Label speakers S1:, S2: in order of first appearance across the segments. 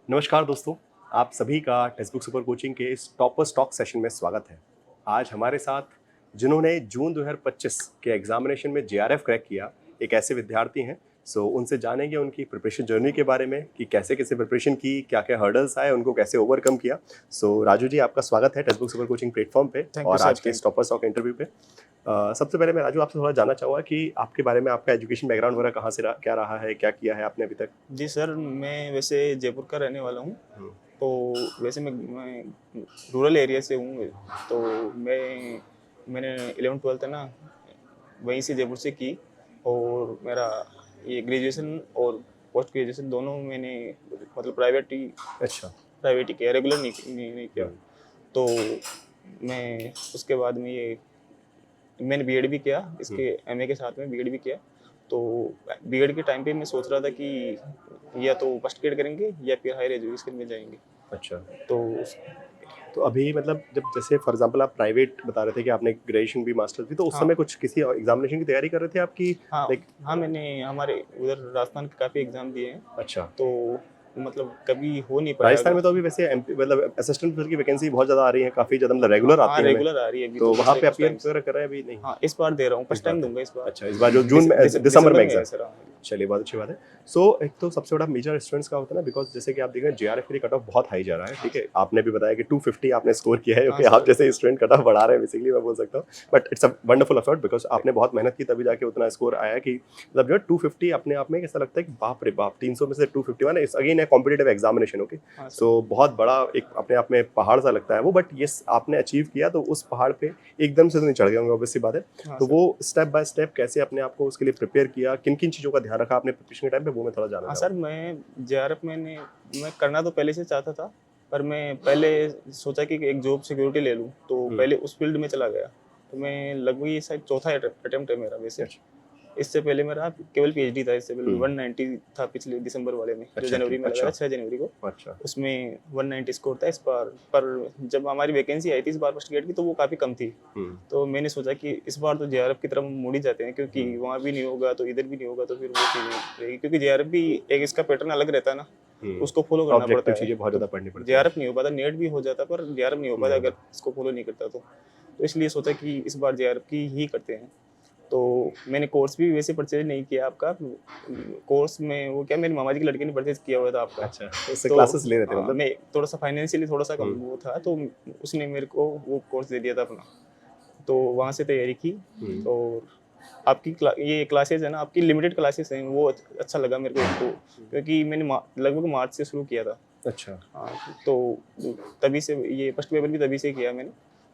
S1: नमस्कार दोस्तों, आप सभी का टेक्स्ट बुक सुपर कोचिंग के इस टॉपर्स टॉक सेशन में स्वागत है। आज हमारे साथ जिन्होंने जून 2025 के एग्जामिनेशन में जेआरएफ क्रैक किया, एक ऐसे विद्यार्थी हैं। उनसे जानेंगे उनकी प्रिपरेशन जर्नी के बारे में कि कैसे-कैसे प्रिपरेशन की, क्या-क्या हर्डल्स आए, उनको कैसे ओवरकम किया। राजू जी, आपका स्वागत है text book super coaching platform पे
S2: थैंक यू
S1: और
S2: सर,
S1: आज के इस टॉपर्स टॉक इंटरव्यू पे। सबसे पहले मैं राजू आपसे थोड़ा जानना चाहूँगा कि आपके बारे में, आपका एजुकेशन बैकग्राउंड वगैरह कहाँ से क्या रहा है, क्या किया है आपने अभी तक?
S2: जी सर, मैं वैसे जयपुर का रहने वाला हूँ।
S1: हुँ,
S2: तो वैसे मैं रूरल एरिया से हूँ। तो मैंने 11th-12th है ना, वहीं से जयपुर से की। और मेरा ये ग्रेजुएशन और पोस्ट ग्रेजुएशन दोनों मैंने मतलब
S1: अच्छा।
S2: प्राइवेट ही किया, रेगुलर नहीं किया।
S1: हुँ,
S2: तो मैं उसके बाद में ये मैंने बीएड भी किया,
S1: हुँ।
S2: इसके एमए के साथ में बीएड भी किया। तो बीएड के टाइम पे मैं सोच रहा था कि या तो फर्स्ट ग्रेड करेंगे या फिर हायर एजुकेशन में जाएंगे।
S1: अच्छा।
S2: तो
S1: तो अभी मतलब जब जैसे फॉर एग्जांपल आप प्राइवेट बता रहे थे कि आपने ग्रेजुएशन भी मास्टर्स भी, तो उस
S2: हाँ
S1: समय कुछ किसी एग्जामिनेशन की तैयारी कर रहे थे आपकी?
S2: हाँ
S1: लाइक
S2: हाँ, मैंने हमारे उधर राजस्थान के काफ़ी एग्ज़ाम दिए हैं।
S1: अच्छा।
S2: तो मतलब कभी हो नहीं पाया
S1: राजस्थान
S2: अगर।
S1: में तो अभी वैसे एमपी मतलब असिस्टेंट प्रोफेसर की वैकेंसी बहुत ज़्यादा आ रही है, काफ़ी ज़्यादा मतलब
S2: हाँ
S1: रेगुलर
S2: हाँ,
S1: आती है हमें।
S2: रेगुलर आ रही है अभी तो
S1: तो वहाँ
S2: पिछले
S1: पे
S2: कुछ
S1: अपीयर
S2: टाइम से।
S1: वगैरह कर रहे हैं अभी नहीं?
S2: हाँ, इस बार दे रहा हूँ,
S1: इस
S2: फर्स्ट
S1: बार
S2: टाइम
S1: दे
S2: दूंगा इस बार।
S1: अच्छा, इस बार जो जून में दिसंबर
S2: दिसंबर
S1: में
S2: में है
S1: एग्ज़ाम।
S2: सर। हाँ।
S1: चलिए, बहुत अच्छी बात है। एक तो सबसे बड़ा मेजर स्टूडेंट्स का होता है ना, बिकॉज़ जैसे कि आप देख रहे हैं जेआरएफ के लिए कट ऑफ बहुत हाई जा रहा है,
S2: हाँ
S1: ठीक है?
S2: सर।
S1: आपने भी बताया कि 250 आपने स्कोर किया है,
S2: हाँ
S1: ओके, आप
S2: सर।
S1: जैसे स्टूडेंट कट ऑफ बढ़ा रहे हैं बेसिकली, मैं बोल सकता हूँ। But it's a wonderful effort because आपने बहुत मेहनत की तभी जाके उतना स्कोर आया कि मतलब जो है 250 अपने आप में ऐसा लगता है कि बाप रे बाप! 300 में से 251 it's again a competitive examination, okay?
S2: हाँ सर।
S1: बहुत बड़ा एक अपने आप में पहाड़ सा लगता है वो, बट येस आपने अचीव किया, तो उस पहाड़ पे एकदम से तो नहीं चढ़ गए होंगे, ऑब्वियस सी बात है।
S2: हाँ
S1: तो
S2: सर।
S1: वो स्टेप बाय स्टेप कैसे अपने आप को उसके लिए प्रिपेयर किया, किन-किन चीज़ों का ध्यान रखा आपने प्रिपरेशन के टाइम पे, वो मैं थोड़ा जानना
S2: हाँ सर,
S1: चाहूँगा?
S2: जेआरएफ मैं करना तो पहले से चाहता था, पर मैं पहले सोचा कि एक जॉब सिक्योरिटी ले लूँ, तो
S1: हुँ,
S2: पहले उस फील्ड में चला गया। तो मैं लगभग ये शायद चौथा अटेम्प्ट है मेरा वैसे।
S1: अच्छा।
S2: इससे पहले मेरा केवल पीएचडी था, इससे पहले
S1: हुँ,
S2: 190 था पिछले दिसंबर वाले में, जो
S1: अच्छा
S2: जनवरी
S1: ठीक
S2: में लगाया था
S1: अच्छा,
S2: 6 जनवरी को।
S1: अच्छा।
S2: उसमें 190 स्कोर था इस बार। पर जब हमारी वैकेंसी आई थी इस बार फर्स्ट ग्रेड की, तो वो काफ़ी कम थी।
S1: हुँ,
S2: तो मैंने सोचा कि इस बार तो जेआरएफ की तरफ हम मुड़ ही जाते हैं, क्योंकि
S1: हुँ,
S2: वहाँ भी नहीं होगा तो इधर भी नहीं होगा, तो फिर वो चीज़ नहीं रहेगी, क्योंकि जेआरएफ भी एक इसका पैटर्न अलग रहता है ना,
S1: हुँ।
S2: उसको फॉलो करना पड़ता
S1: ऑब्जेक्टिव
S2: है।
S1: चीज़ें बहुत
S2: तो
S1: ज़्यादा पढ़नी पड़ती हैं।
S2: जेआरएफ नहीं हो पाता, नेट भी हो जाता पर जेआरएफ नहीं हो
S1: नहीं
S2: पाता अगर
S1: होता।
S2: इसको फॉलो नहीं करता तो इसलिए सोचा कि इस बार जेआरएफ की ही करते हैं। तो मैंने कोर्स भी वैसे परचेज नहीं किया आपका। कोर्स में वो क्या, मेरे मामा जी की लड़की ने परचेज किया हुआ था आपका।
S1: अच्छा, तो उससे
S2: तो
S1: क्लासेस ले रहे थे मतलब?
S2: मैं थोड़ा सा फाइनेंशियली थोड़ा सा कम
S1: हुँ,
S2: वो था, तो उसने मेरे को वो कोर्स दे दिया था अपना। तो वहाँ से तैयारी की।
S1: हुँ,
S2: और आपकी ये क्लासेस है ना, आपकी लिमिटेड क्लासेस हैं, वो अच्छा लगा मेरे को एक तो,
S1: हुँ।
S2: क्योंकि मैंने लगभग मार्च से शुरू किया था।
S1: अच्छा,
S2: हाँ, तो तभी से ये फर्स्ट पेपर भी तभी से किया मैंने।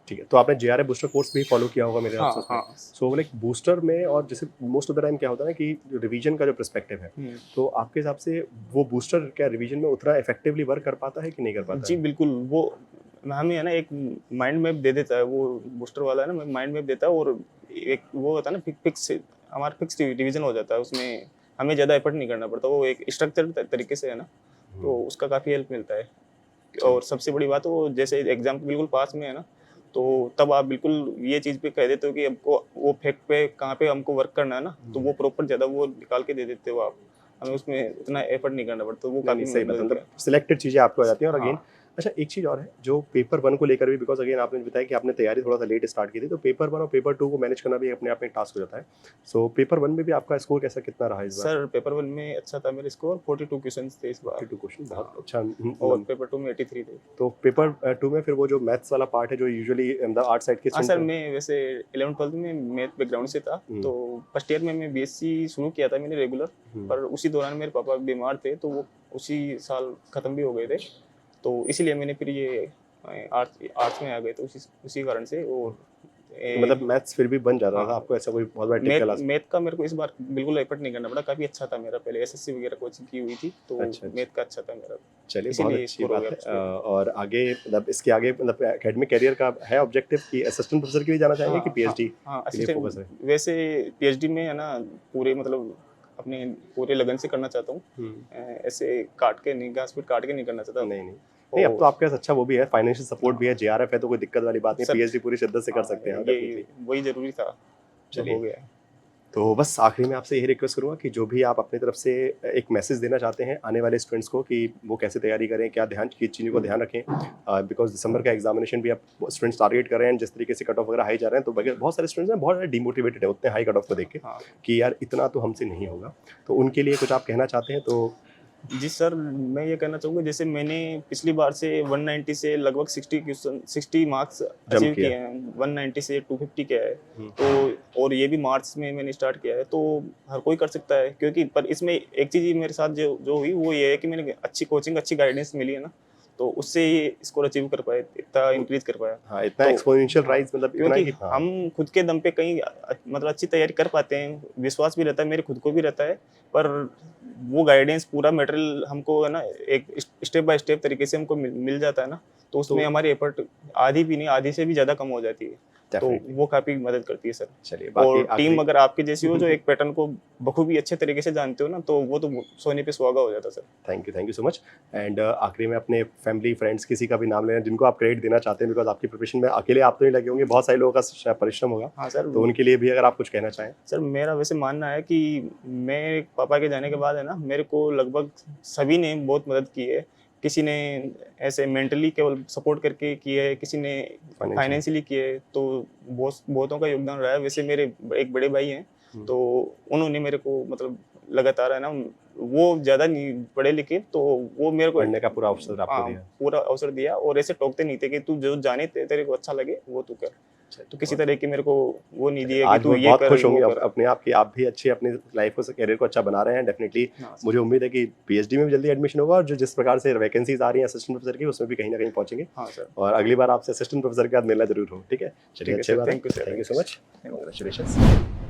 S1: ठीक है। तो आपने जेआरएफ बूस्टर कोर्स भी फॉलो किया होगा मेरे हिसाब से
S2: हाँ
S1: उसमें।
S2: हाँ।
S1: लाइक बूस्टर में और जैसे मोस्ट ऑफ द टाइम क्या होता है ना कि रिवीजन का जो पर्सपेक्टिव है,
S2: हम्म।
S1: तो आपके हिसाब से वो बूस्टर क्या रिवीजन में उतना इफेक्टिवली वर्क कर पाता है कि नहीं कर पाता
S2: जी
S1: है?
S2: बिल्कुल, वो हमें है ना एक माइंड मैप दे देता है, वो बूस्टर वाला है ना, माइंड मैप देता है। और एक वो होता है ना, फिक्स हमारा फिक्स रिवीजन हो जाता है उसमें। हमें ज़्यादा एफर्ट नहीं करना पड़ता, वो एक स्ट्रक्चर तरीके से है ना,
S1: हुँ,
S2: तो उसका काफ़ी हेल्प मिलता है।
S1: चलिए।
S2: और सबसे बड़ी बात वो जैसे एग्जाम बिल्कुल पास में है ना, तो तब आप बिल्कुल ये चीज़ पे कह देते हो कि हमको वो फैक्ट पे कहाँ पे हमको वर्क करना है ना, तो
S1: हुँ,
S2: वो प्रॉपर ज़्यादा वो निकाल के दे देते हो आप। हमें
S1: ठीक।
S2: उसमें उतना एफर्ट नहीं करना पड़ता, तो वो
S1: नहीं, नहीं,
S2: काफ़ी
S1: सही बात है,
S2: मदद
S1: मतलब
S2: किया।
S1: सिलेक्टेड चीज़ें आपको आ जाती हैं। और अगेन
S2: हाँ।
S1: अच्छा, एक चीज़ और है जो पेपर 1 को लेकर भी, बिकॉज़ अगेन आपने बताया कि आपने तैयारी थोड़ा-सा लेट स्टार्ट की थी, तो पेपर 1 और पेपर 2 को मैनेज करना भी अपने आप में एक टास्क हो जाता है। पेपर 1 में भी आपका स्कोर कैसा कितना रहा इस बार?
S2: सर, पेपर 1 में अच्छा था मेरा स्कोर, 42 क्वेश्चन्स थे इस बार।
S1: 42 क्वेश्चन, बहुत
S2: हाँ,
S1: अच्छा
S2: और
S1: नम
S2: पेपर 2 में 83 थे।
S1: तो पेपर 2 में फिर वो जो मैथ्स वाला पार्ट है जो यूजुअली मतलब आर्ट साइड के
S2: हाँ
S1: स्टूडेंट
S2: सर,
S1: का।
S2: मैं वैसे 11th-12th में मैथ बैकग्राउंड से था,
S1: हुँ,
S2: तो फर्स्ट ईयर में मैं बीएससी शुरू किया था मैंने रेगुलर।
S1: हुँ,
S2: पर उसी दौरान मेरे पापा बीमार थे, तो वो उसी साल ख़त्म भी हो गए थे।
S1: अच्छा।
S2: तो इसीलिए मैंने फिर ये आर्ट्स आर्ट्स में आ गए, तो उसी उसी कारण से।
S1: हुँ,
S2: और
S1: तो मतलब मैथ्स फिर भी बन जाता था
S2: हाँ,
S1: आपको, ऐसा कोई बहुत बड़ा
S2: मैथ
S1: टिपिकल
S2: मैथ का मेरे को इस बार बिल्कुल एफर्ट नहीं करना पड़ा, काफ़ी अच्छा था मेरा। पहले एसएससी वगैरह कोचिंग की हुई थी, तो
S1: अच्छा, अच्छा।
S2: मैथ का अच्छा था मेरा,
S1: चलिए, बहुत
S2: इसीलिए
S1: अच्छी
S2: स्कोर हो
S1: बात
S2: गया
S1: है।
S2: फर्स्ट ईयर में।
S1: और आगे मतलब इसके आगे मतलब एकेडमिक करियर का है ऑब्जेक्टिव कि असिस्टेंट प्रोफेसर के लिए जाना चाहेंगे कि
S2: हाँ हाँ
S1: पीएचडी
S2: हाँ,
S1: के लिए
S2: असिस्टेंट
S1: फोकस है?
S2: वैसे पीएचडी में है ना, पूरे मतलब अपने पूरे लगन से करना चाहता हूँ।
S1: हुँ।
S2: ऐसे काट के नहीं, घास फूट काट के नहीं करना चाहता।
S1: नहीं, नहीं। नहीं, अब तो
S2: और
S1: आपके पास अच्छा वो भी है, फाइनेंशियल सपोर्ट भी है,
S2: हाँ
S1: जेआरएफ है, तो कोई दिक्कत वाली बात नहीं है,
S2: सर।
S1: पीएचडी पूरी शिद्दत से कर
S2: हाँ,
S1: सकते हैं, हाँ,
S2: ये
S1: डेफिनिटली।
S2: वही ज़रूरी था, जो हो
S1: चलिए,
S2: गया है।
S1: तो बस आखिरी में आपसे यही रिक्वेस्ट करूँगा कि जो भी आप अपनी तरफ से एक मैसेज देना चाहते हैं आने वाले स्टूडेंट्स को कि वो कैसे तैयारी करें, क्या ध्यान किस चीज़ों को ध्यान रखें, बिकॉज दिसंबर का एग्जामिनेशन भी अब स्टूडेंट्स टारगेट कर रहे हैं, जिस तरीके से कट ऑफ वगैरह हाई जा रहे हैं, तो बहुत सारे स्टूडेंट्स हैं बहुत ज़्यादा डिमोटिवेटेड है उतने हाई कट ऑफ को देख के
S2: हाँ
S1: कि यार इतना तो हमसे नहीं होगा। तो उनके लिए कुछ आप कहना चाहते हैं तो
S2: जी सर, मैं ये कहना चाहूँगा, जैसे मैंने पिछली बार से 190 से लगभग 60 मार्क्स अचीव
S1: किया।
S2: किए हैं, 190 से 250 किया है।
S1: हम्म।
S2: तो और ये भी मार्च में मैंने स्टार्ट किया है, तो हर कोई कर सकता है, क्योंकि पर इसमें एक चीज़ मेरे साथ जो जो हुई वो ये है कि मैंने अच्छी कोचिंग, अच्छी गाइडेंस मिली है ना, तो उससे ये स्कोर अचीव कर पाए, इतना इंक्रीज कर पाया।
S1: हाँ, इतना
S2: तो
S1: एक्सपोनेंशियल राइज मतलब इतना
S2: क्योंकि
S1: कि हाँ,
S2: हम खुद के दम पे कहीं मतलब अच्छी तैयारी कर पाते हैं, विश्वास भी रहता है, मेरे खुद को भी रहता है, पर वो गाइडेंस पूरा मटेरियल हमको है ना एक स्टेप बाय स्टेप तरीके से हमको मिल जाता है ना, तो उसमें हमारी एफर्ट आधी भी नहीं, आधी से भी ज़्यादा कम हो जाती है, तो
S1: Definitely.
S2: वो काफ़ी मदद करती है सर।
S1: चलिए
S2: और
S1: बाकी
S2: टीम
S1: आखिरी
S2: अगर आपकी जैसी हो जो एक पैटर्न को बखूबी अच्छे तरीके से जानते हो ना, तो वो तो सोने पे सुहागा हो जाता है sir.
S1: Thank you so much. And आखिरी में अपने फैमिली फ्रेंड्स किसी का भी नाम लेना जिनको आप क्रेडिट देना चाहते हैं, बिकॉज आपकी प्रिपरेशन में अकेले आप तो नहीं लगे होंगे, बहुत सारे लोगों का शायद परिश्रम होगा,
S2: हाँ सर,
S1: तो उनके लिए भी अगर आप कुछ कहना चाहें।
S2: सर मेरा वैसे मानना है कि मेरे पापा के जाने के बाद है ना, मेरे को लगभग सभी ने बहुत मदद की है। किसी ने ऐसे मेंटली केवल सपोर्ट करके की है, किसी ने फाइनेंशियली की है, तो बहुतों का योगदान रहा है। वैसे मेरे एक बड़े भाई हैं, तो उन्होंने मेरे को मतलब लगातार है ना, वो ज़्यादा नहीं पढ़े लिखे, तो वो मेरे को
S1: पढ़ने का पूरा अवसर आपको दिया।
S2: पूरा अवसर दिया, और ऐसे टोकते नहीं थे कि तू जो जाने तेरे को अच्छा लगे वो तू कर। तो किसी तरह की मेरे को वो नहीं दिया कि
S1: आज
S2: तू
S1: वो
S2: ये
S1: बहुत
S2: कर,
S1: खुश
S2: वो
S1: होंगे
S2: कर।
S1: अपने आप की, आप भी अच्छे अपनी लाइफ को करियर को अच्छा बना रहे हैं डेफिनेटली।
S2: हाँ सर।
S1: मुझे उम्मीद है कि पीएचडी में भी जल्दी एडमिशन होगा, और जो जिस प्रकार से वैकेंसीज आ रही हैं असिस्टेंट प्रोफेसर की उसमें भी कहीं ना कहीं पहुंचेंगे,
S2: हाँ सर।
S1: और अगली बार आपसे असिस्टेंट प्रोफेसर के साथ मिलना जरूर हो। ठीक है, चलिए
S2: ठीक है
S1: अच्छी
S2: सर,
S1: बात है।
S2: Thank you sir,
S1: thank you so much, congratulations.